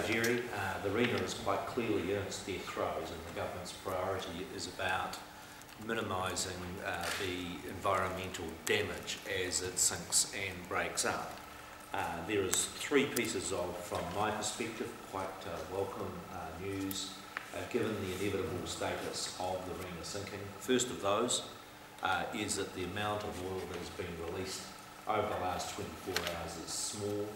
Jerry, the Rena is quite clearly in its death throes, and the government's priority is about minimising the environmental damage as it sinks and breaks up. There is three pieces of, from my perspective, quite welcome news given the inevitable status of the Rena sinking. The first of those is that the amount of oil that has been released over the last 24 hours is small.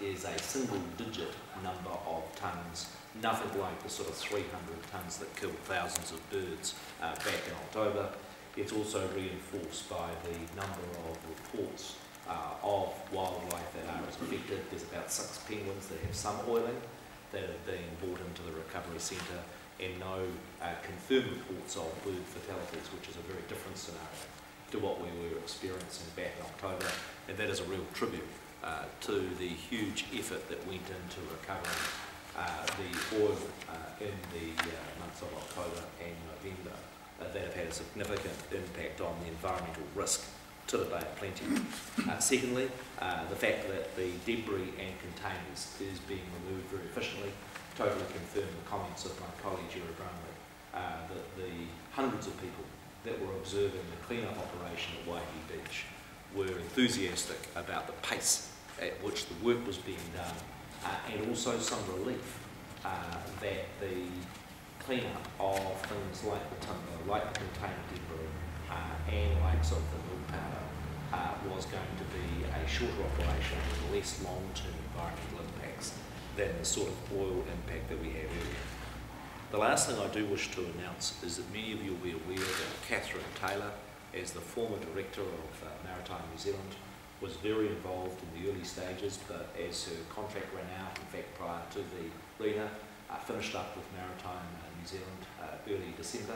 It is a single-digit number of tonnes, nothing like the sort of 300 tonnes that killed thousands of birds back in October. It's also reinforced by the number of reports of wildlife that are affected. There's about 6 penguins that have some oiling that have been brought into the recovery centre, and no confirmed reports of bird fatalities, which is a very different scenario to what we were experiencing back in October, and that is a real tribute to the huge effort that went into recovering the oil in the months of October and November that have had a significant impact on the environmental risk to the Bay of Plenty. Secondly, the fact that the debris and containers is being removed very efficiently totally confirmed the comments of my colleague Jerry Brumley, that the hundreds of people that were observing the clean-up operation at Waihi Beach were enthusiastic about the pace at which the work was being done, and also some relief that the clean-up of things like the timber, like the container debris, and likes of the milk powder was going to be a shorter operation with less long-term environmental impacts than the sort of oil impact that we had earlier. The last thing I do wish to announce is that many of you will be aware that Catherine Taylor, as the former director of Maritime New Zealand, was very involved in the early stages, but as her contract ran out, in fact prior to the Rena, finished up with Maritime New Zealand early December.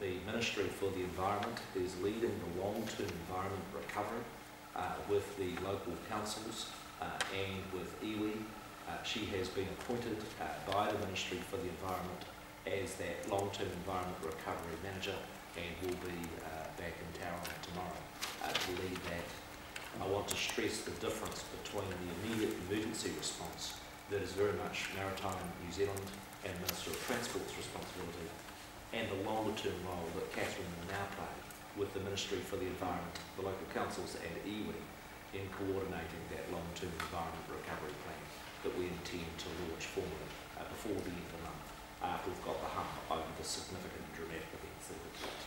The Ministry for the Environment is leading the long-term environment recovery with the local councils and with iwi. She has been appointed by the Ministry for the Environment as that long-term environment recovery manager, and will be back in Tauranga tomorrow to lead that. I want to stress the difference between the immediate emergency response that is very much Maritime New Zealand and Minister of Transport's responsibility, and the longer-term role that Catherine will now play with the Ministry for the Environment, the local councils and iwi in coordinating that long-term environment recovery plan that we intend to launch formally before the end of the month, after we've got the hump over the significant dramatic events that we've got.